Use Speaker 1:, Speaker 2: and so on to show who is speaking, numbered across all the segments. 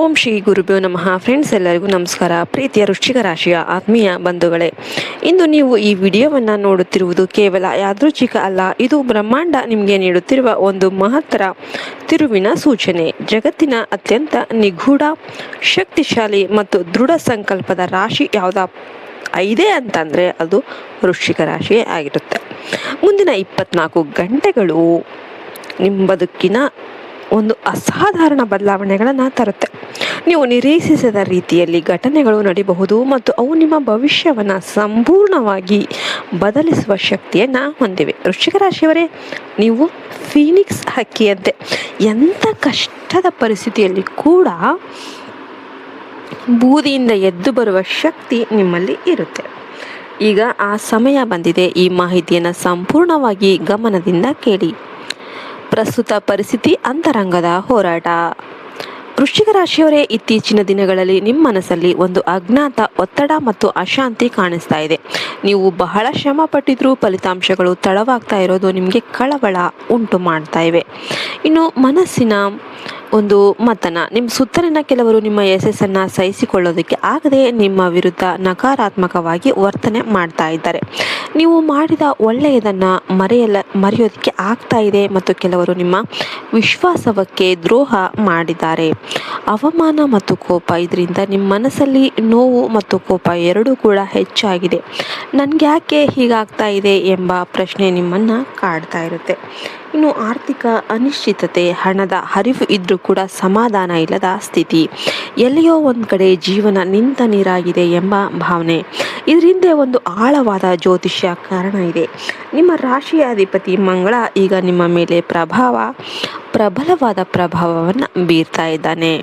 Speaker 1: ಓಂ ಶ್ರೀ ಗುರುಭ್ಯೋ ನಮಃ. ಫ್ರೆಂಡ್ಸ್, ಎಲ್ಲರಿಗೂ ನಮಸ್ಕಾರ. ಪ್ರೀತಿಯ ವೃಶ್ಚಿಕ ರಾಶಿಯ ಆತ್ಮೀಯ ಬಂಧುಗಳೇ, ಇಂದು ನೀವು ಈ ವಿಡಿಯೋವನ್ನು ನೋಡುತ್ತಿರುವುದು ಕೇವಲ ಯಾದೃಚ್ಛಿಕ ಅಲ್ಲ. ಇದು ಬ್ರಹ್ಮಾಂಡ ನಿಮಗೆ ನೀಡುತ್ತಿರುವ ಒಂದು ಮಹತ್ತರ ತಿರುವಿನ ಸೂಚನೆ. ಜಗತ್ತಿನ ಅತ್ಯಂತ ನಿಗೂಢ, ಶಕ್ತಿಶಾಲಿ ಮತ್ತು ದೃಢ ಸಂಕಲ್ಪದ ರಾಶಿ ಯಾವುದ ಇದೆ ಅಂತಂದರೆ ಅದು ವೃಶ್ಚಿಕ ರಾಶಿಯೇ ಆಗಿರುತ್ತೆ. ಮುಂದಿನ 24 ಗಂಟೆಗಳು ನಿಮ್ಮ ಬದುಕಿನ ಒಂದು ಅಸಾಧಾರಣ ಬದಲಾವಣೆಗಳನ್ನು ತರುತ್ತೆ. ನೀವು ನಿರೀಕ್ಷಿಸದ ರೀತಿಯಲ್ಲಿ ಘಟನೆಗಳು ನಡೀಬಹುದು ಮತ್ತು ಅವು ನಿಮ್ಮ ಭವಿಷ್ಯವನ್ನು ಸಂಪೂರ್ಣವಾಗಿ ಬದಲಿಸುವ ಶಕ್ತಿಯನ್ನು ಹೊಂದಿವೆ. ವೃಶ್ಚಿಕ ರಾಶಿಯವರೇ, ನೀವು ಫೀನಿಕ್ಸ್ ಹಕ್ಕಿಯಂತೆ ಎಂಥ ಕಷ್ಟದ ಪರಿಸ್ಥಿತಿಯಲ್ಲಿ ಕೂಡ ಬೂದಿಯಿಂದ ಎದ್ದು ಬರುವ ಶಕ್ತಿ ನಿಮ್ಮಲ್ಲಿ ಇರುತ್ತೆ. ಈಗ ಆ ಸಮಯ ಬಂದಿದೆ. ಈ ಮಾಹಿತಿಯನ್ನು ಸಂಪೂರ್ಣವಾಗಿ ಗಮನದಿಂದ ಕೇಳಿ. ಪ್ರಸ್ತುತ ಪರಿಸ್ಥಿತಿ ಅಂತರಂಗದ ಹೋರಾಟ. ವೃಶ್ಚಿಕ ರಾಶಿಯವರೇ, ಇತ್ತೀಚಿನ ದಿನಗಳಲ್ಲಿ ನಿಮ್ಮ ಮನಸ್ಸಲ್ಲಿ ಒಂದು ಅಜ್ಞಾತ ಒತ್ತಡ ಮತ್ತು ಅಶಾಂತಿ ಕಾಣಿಸ್ತಾ ಇದೆ. ನೀವು ಬಹಳ ಶ್ರಮ ಪಟ್ಟಿದ್ರೂ ಫಲಿತಾಂಶಗಳು ತಡವಾಗ್ತಾ ಇರೋದು ನಿಮಗೆ ಕಳವಳ ಉಂಟು ಮಾಡ್ತಾ ಇವೆ. ಇನ್ನು ಮನಸ್ಸಿನ ಒಂದು ಮತನ, ನಿಮ್ಮ ಸುತ್ತಲಿನ ಕೆಲವರು ನಿಮ್ಮ ಯಶಸ್ಸನ್ನು ಸಹಿಸಿಕೊಳ್ಳೋದಕ್ಕೆ ಆಗದೆ ನಿಮ್ಮ ವಿರುದ್ಧ ನಕಾರಾತ್ಮಕವಾಗಿ ವರ್ತನೆ ಮಾಡ್ತಾ ಇದ್ದಾರೆ. ನೀವು ಮಾಡಿದ ಒಳ್ಳೆಯದನ್ನು ಮರೆಯೋದಕ್ಕೆ ಆಗ್ತಾ ಇದೆ ಮತ್ತು ಕೆಲವರು ನಿಮ್ಮ ವಿಶ್ವಾಸಕ್ಕೆ ದ್ರೋಹ ಮಾಡಿದ್ದಾರೆ. ಅವಮಾನ ಮತ್ತು ಕೋಪ, ಇದರಿಂದ ನಿಮ್ಮ ಮನಸ್ಸಲ್ಲಿ ನೋವು ಮತ್ತು ಕೋಪ ಎರಡೂ ಕೂಡ ಹೆಚ್ಚಾಗಿದೆ. ನನಗೆ ಯಾಕೆ ಹೀಗಾಗ್ತಾ ಇದೆ ಎಂಬ ಪ್ರಶ್ನೆ ನಿಮ್ಮನ್ನು ಕಾಡ್ತಾ ಇರುತ್ತೆ. ಇನ್ನು ಆರ್ಥಿಕ ಅನಿಶ್ಚಿತತೆ, ಹಣದ ಹರಿವು ಇದ್ರೂ ಕೂಡ ಸಮಾಧಾನ ಇಲ್ಲದ ಸ್ಥಿತಿ, ಎಲ್ಲಿಯೋ ಒಂದು ಕಡೆ ಜೀವನ ನಿಂತ ನೀರಾಗಿದೆ ಎಂಬ ಭಾವನೆ. ಇದರಿಂದ ಒಂದು ಆಳವಾದ ಜ್ಯೋತಿಷ್ಯ ಕಾರಣ ಇದೆ. ನಿಮ್ಮ ರಾಶಿಯ ಅಧಿಪತಿ ಮಂಗಳ ಈಗ ನಿಮ್ಮ ಮೇಲೆ ಪ್ರಬಲವಾದ ಪ್ರಭಾವವನ್ನು ಬೀರ್ತಾ ಇದ್ದಾನೆ.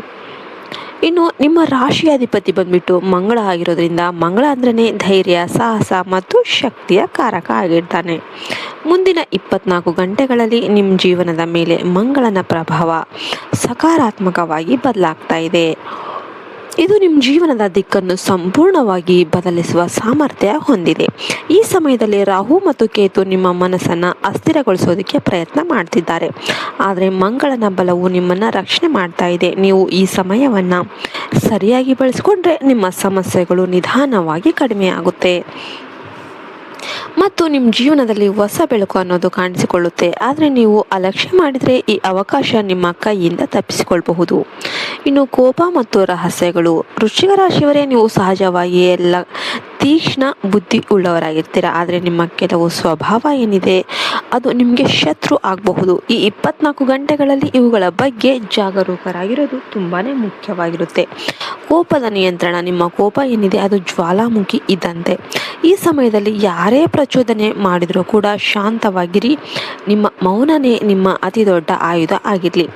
Speaker 1: ಇನ್ನು ನಿಮ್ಮ ರಾಶಿಯ ಅಧಿಪತಿ ಬಂದ್ಬಿಟ್ಟು ಮಂಗಳ ಆಗಿರೋದ್ರಿಂದ, ಮಂಗಳ ಅಂದ್ರೇ ಧೈರ್ಯ, ಸಾಹಸ ಮತ್ತು ಶಕ್ತಿಯ ಕಾರಕ ಆಗಿರ್ತಾನೆ. ಮುಂದಿನ 24 ಗಂಟೆಗಳಲ್ಲಿ ನಿಮ್ಮ ಜೀವನದ ಮೇಲೆ ಮಂಗಳನ ಪ್ರಭಾವ ಸಕಾರಾತ್ಮಕವಾಗಿ ಬದಲಾಗ್ತಾ ಇದೆ. ಇದು ನಿಮ್ಮ ಜೀವನದ ದಿಕ್ಕನ್ನು ಸಂಪೂರ್ಣವಾಗಿ ಬದಲಿಸುವ ಸಾಮರ್ಥ್ಯ ಹೊಂದಿದೆ. ಈ ಸಮಯದಲ್ಲಿ ರಾಹು ಮತ್ತು ಕೇತು ನಿಮ್ಮ ಮನಸ್ಸನ್ನು ಅಸ್ಥಿರಗೊಳಿಸೋದಕ್ಕೆ ಪ್ರಯತ್ನ ಮಾಡ್ತಿದ್ದಾರೆ. ಆದರೆ ಮಂಗಳನ ಬಲವು ನಿಮ್ಮನ್ನು ರಕ್ಷಣೆ ಮಾಡ್ತಾ ಇದೆ. ನೀವು ಈ ಸಮಯವನ್ನು ಸರಿಯಾಗಿ ಬಳಸಿಕೊಂಡ್ರೆ ನಿಮ್ಮ ಸಮಸ್ಯೆಗಳು ನಿಧಾನವಾಗಿ ಕಡಿಮೆ ಆಗುತ್ತೆ ಮತ್ತು ನಿಮ್ಮ ಜೀವನದಲ್ಲಿ ಹೊಸ ಬೆಳಕು ಅನ್ನೋದು ಕಾಣಿಸಿಕೊಳ್ಳುತ್ತೆ. ಆದರೆ ನೀವು ಅಲಕ್ಷ್ಯ ಮಾಡಿದರೆ ಈ ಅವಕಾಶ ನಿಮ್ಮ ಕೈಯಿಂದ ತಪ್ಪಿಸಿಕೊಳ್ಳಬಹುದು. ಇನ್ನು ಕೋಪ ಮತ್ತು ರಹಸ್ಯಗಳು. ವೃಶ್ಚಿಕ ರಾಶಿಯವರೇ, ನೀವು ಸಹಜವಾಗಿ ಎಲ್ಲ ತೀಕ್ಷ್ಣ ಬುದ್ಧಿ ಉಳ್ಳವರಾಗಿರ್ತೀರ. ಆದರೆ ನಿಮ್ಮ ಕೆಲವು ಸ್ವಭಾವ ಏನಿದೆ ಅದು ನಿಮಗೆ ಶತ್ರು ಆಗಬಹುದು. ಈ 24 ಗಂಟೆಗಳಲ್ಲಿ ಇವುಗಳ ಬಗ್ಗೆ ಜಾಗರೂಕರಾಗಿರೋದು ತುಂಬಾ ಮುಖ್ಯವಾಗಿರುತ್ತೆ. ಕೋಪದ ನಿಯಂತ್ರಣ. ನಿಮ್ಮ ಕೋಪ ಏನಿದೆ ಅದು ಜ್ವಾಲಾಮುಖಿ ಇದ್ದಂತೆ. ಈ ಸಮಯದಲ್ಲಿ ಯಾರೇ ಪ್ರಚೋದನೆ ಮಾಡಿದರೂ ಕೂಡ ಶಾಂತವಾಗಿರಿ. ನಿಮ್ಮ ಮೌನನೇ ನಿಮ್ಮ ಅತಿ ದೊಡ್ಡ ಆಯುಧ ಆಗಿರಲಿ.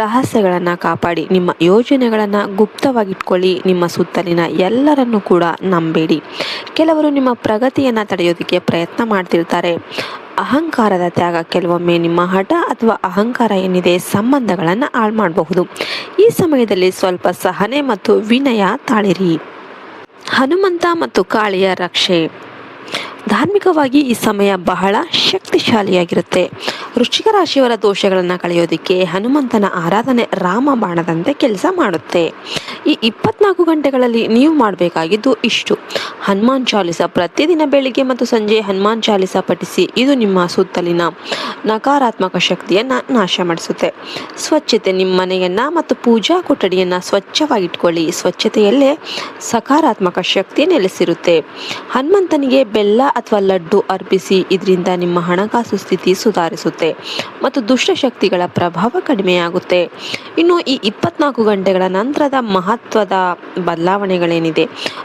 Speaker 1: ರಹಸ್ಯಗಳನ್ನು ಕಾಪಾಡಿ. ನಿಮ್ಮ ಯೋಜನೆಗಳನ್ನು ಗುಪ್ತವಾಗಿಟ್ಕೊಳ್ಳಿ. ನಿಮ್ಮ ಸುತ್ತಲಿನ ಎಲ್ಲರನ್ನೂ ಕೂಡ ನಂಬೇಡಿ. ಕೆಲವರು ನಿಮ್ಮ ಪ್ರಗತಿಯನ್ನು ತಡೆಯೋದಕ್ಕೆ ಪ್ರಯತ್ನ ಮಾಡ್ತಿರ್ತಾರೆ. ಅಹಂಕಾರದ ತ್ಯಾಗ. ಕೆಲವೊಮ್ಮೆ ನಿಮ್ಮ ಹಠ ಅಥವಾ ಅಹಂಕಾರ ಏನಿದೆ ಸಂಬಂಧಗಳನ್ನು ಹಾಳು ಮಾಡಬಹುದು. ಈ ಸಮಯದಲ್ಲಿ ಸ್ವಲ್ಪ ಸಹನೆ ಮತ್ತು ವಿನಯ ತಾಳಿರಿ. ಹನುಮಂತ ಮತ್ತು ಕಾಳಿಯ ರಕ್ಷೆ. ಧಾರ್ಮಿಕವಾಗಿ ಈ ಸಮಯ ಬಹಳ ಶಕ್ತಿಶಾಲಿಯಾಗಿರುತ್ತೆ. ವೃಶ್ಚಿಕ ರಾಶಿಯವರ ದೋಷಗಳನ್ನು ಕಳೆಯೋದಕ್ಕೆ ಹನುಮಂತನ ಆರಾಧನೆ ರಾಮ ಬಾಣದಂತೆ ಕೆಲಸ ಮಾಡುತ್ತೆ. ಈ 24 ಗಂಟೆಗಳಲ್ಲಿ ನೀವು ಮಾಡಬೇಕಾಗಿದ್ದು ಇಷ್ಟು: ಹನುಮಾನ್ ಚಾಲಿಸ ಪ್ರತಿದಿನ ಬೆಳಿಗ್ಗೆ ಮತ್ತು ಸಂಜೆ ಹನುಮಾನ್ ಚಾಲಿಸ ಪಠಿಸಿ. ಇದು ನಿಮ್ಮ ಸುತ್ತಲಿನ ನಕಾರಾತ್ಮಕ ಶಕ್ತಿಯನ್ನು ನಾಶ ಮಾಡಿಸುತ್ತೆ. ಸ್ವಚ್ಛತೆ. ನಿಮ್ಮ ಮನೆಯನ್ನು ಮತ್ತು ಪೂಜಾ ಕೊಠಡಿಯನ್ನು ಸ್ವಚ್ಛವಾಗಿಟ್ಕೊಳ್ಳಿ. ಸ್ವಚ್ಛತೆಯಲ್ಲೇ ಸಕಾರಾತ್ಮಕ ಶಕ್ತಿ ನೆಲೆಸಿರುತ್ತೆ. ಹನುಮಂತನಿಗೆ ಬೆಲ್ಲ ಅಥವಾ ಲಡ್ಡು ಅರ್ಪಿಸಿ. ಇದರಿಂದ ನಿಮ್ಮ ಹಣಕಾಸು ಸ್ಥಿತಿ ಸುಧಾರಿಸುತ್ತೆ ಮತ್ತು ದುಷ್ಟಶಕ್ತಿಗಳ ಪ್ರಭಾವ ಕಡಿಮೆಯಾಗುತ್ತೆ. ಇನ್ನು ಈ 24 ಗಂಟೆಗಳ ನಂತರದ ಮಹತ್ವದ ಬದಲಾವಣೆಗಳೇನಿದೆ,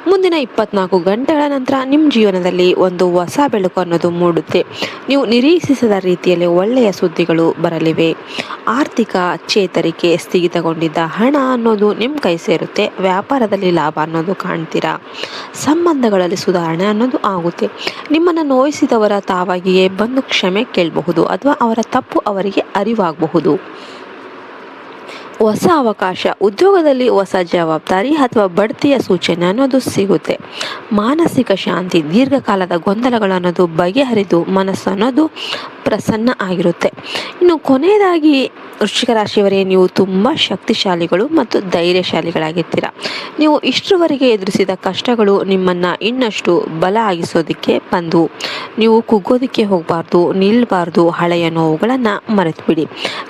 Speaker 1: ಮುಂದಿನ 24 ಗಂಟೆಗಳ ನಂತರ ನಿಮ್ಮ ಜೀವನದಲ್ಲಿ ಒಂದು ಹೊಸ ಬೆಳಕು ಅನ್ನೋದು ಮೂಡುತ್ತೆ. ನೀವು ನಿರೀಕ್ಷಿಸದ ರೀತಿಯಲ್ಲಿ ಒಳ್ಳೆಯ ಸುದ್ದಿಗಳು ಬರಲಿವೆ. ಆರ್ಥಿಕ ಚೇತರಿಕೆ. ಸ್ಥಗಿತಗೊಂಡಿದ್ದ ಹಣ ಅನ್ನೋದು ನಿಮ್ಮ ಕೈ ಸೇರುತ್ತೆ. ವ್ಯಾಪಾರದಲ್ಲಿ ಲಾಭ ಅನ್ನೋದು ಕಾಣ್ತೀರಾ. ಸಂಬಂಧಗಳಲ್ಲಿ ಸುಧಾರಣೆ ಅನ್ನೋದು ಆಗುತ್ತೆ. ನಿಮ್ಮನ್ನು ನೋಯಿಸಿದವರ ತಾವಾಗಿಯೇ ಬಂದು ಕ್ಷಮೆ ಕೇಳಬಹುದು ಅಥವಾ ಅವರ ತಪ್ಪು ಅವರಿಗೆ ಅರಿವಾಗಬಹುದು. ಹೊಸ ಅವಕಾಶ. ಉದ್ಯೋಗದಲ್ಲಿ ಹೊಸ ಜವಾಬ್ದಾರಿ ಅಥವಾ ಬಡ್ತಿಯ ಸೂಚನೆ ಅನ್ನೋದು ಸಿಗುತ್ತೆ. ಮಾನಸಿಕ ಶಾಂತಿ. ದೀರ್ಘಕಾಲದ ಗೊಂದಲಗಳು ಅನ್ನೋದು ಬಗೆಹರಿದು ಮನಸ್ಸು ಅನ್ನೋದು ಪ್ರಸನ್ನ ಆಗಿರುತ್ತೆ. ಇನ್ನು ಕೊನೆಯದಾಗಿ ವೃಶ್ಚಿಕ ರಾಶಿಯವರೇ, ನೀವು ತುಂಬ ಶಕ್ತಿಶಾಲಿಗಳು ಮತ್ತು ಧೈರ್ಯಶಾಲಿಗಳಾಗಿರ್ತೀರ. ನೀವು ಇಷ್ಟರವರೆಗೆ ಎದುರಿಸಿದ ಕಷ್ಟಗಳು ನಿಮ್ಮನ್ನು ಇನ್ನಷ್ಟು ಬಲ ಆಗಿಸೋದಕ್ಕೆ ಬಂದು ನೀವು ಕುಗ್ಗೋದಕ್ಕೆ ಹೋಗಬಾರ್ದು, ನಿಲ್ಲಬಾರ್ದು. ಹಳೆಯ ನೋವುಗಳನ್ನು ಮರೆತುಬಿಡಿ.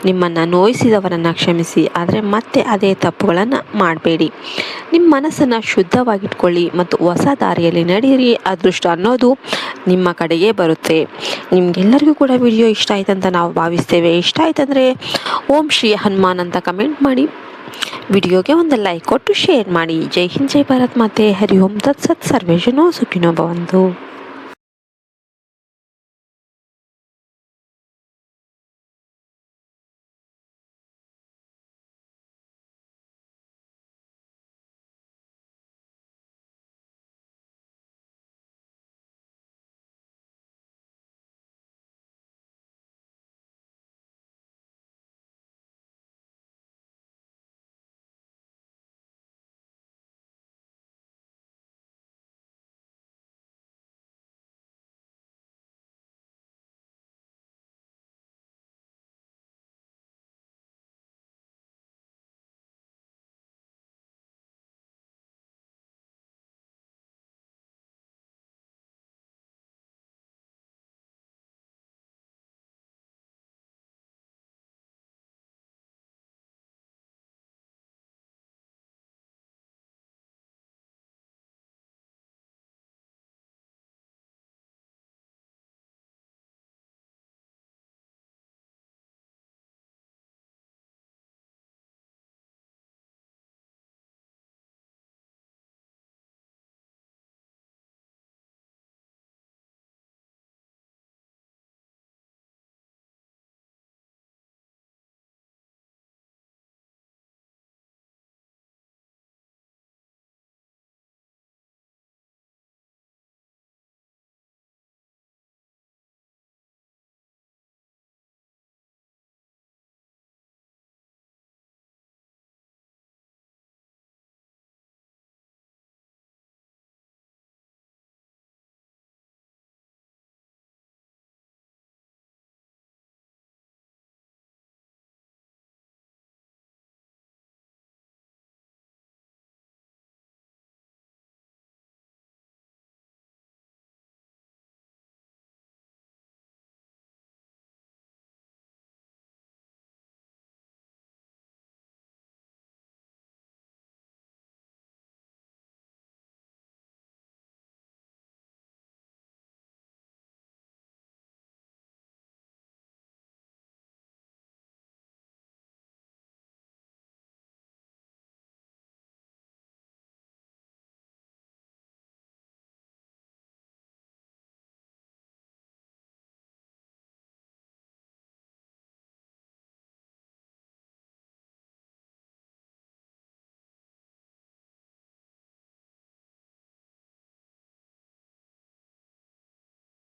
Speaker 1: ನಿಮ್ಮನ್ನು ನೋಯಿಸಿದವರನ್ನು ಕ್ಷಮಿಸಿ, ಆದರೆ ಮತ್ತೆ ಅದೇ ತಪ್ಪುಗಳನ್ನು ಮಾಡಬೇಡಿ. ನಿಮ್ಮ ಮನಸ್ಸನ್ನು ಶುದ್ಧವಾಗಿಟ್ಕೊಳ್ಳಿ ಮತ್ತು ಹೊಸ ದಾರಿಯಲ್ಲಿ ನಡೆಯಿರಿ. ಅದೃಷ್ಟ ಅನ್ನೋದು ನಿಮ್ಮ ಕಡೆಗೆ ಬರುತ್ತೆ. ನಿಮ್ಗೆಲ್ಲರಿಗೂ ಕೂಡ ವಿಡಿಯೋ ಇಷ್ಟ ಆಯ್ತಂತ ನಾವು ಭಾವಿಸ್ತೇವೆ. ಇಷ್ಟ ಆಯ್ತಂದರೆ ಓಂ ಶ್ರೀ ಹನುಮಾನ್ ಅಂತ ಕಮೆಂಟ್ ಮಾಡಿ, ವಿಡಿಯೋಗೆ ಒಂದು ಲೈಕ್ ಕೊಟ್ಟು ಶೇರ್ ಮಾಡಿ. ಜೈ ಹಿಂದ್, ಜೈ ಭಾರತ್ ಮಾತೆ. ಹರಿ ಓಂ ತತ್ಸತ್. ಸರ್ವೇ ಜನೋ ಸುಖಿನೋ ಭವಂತು.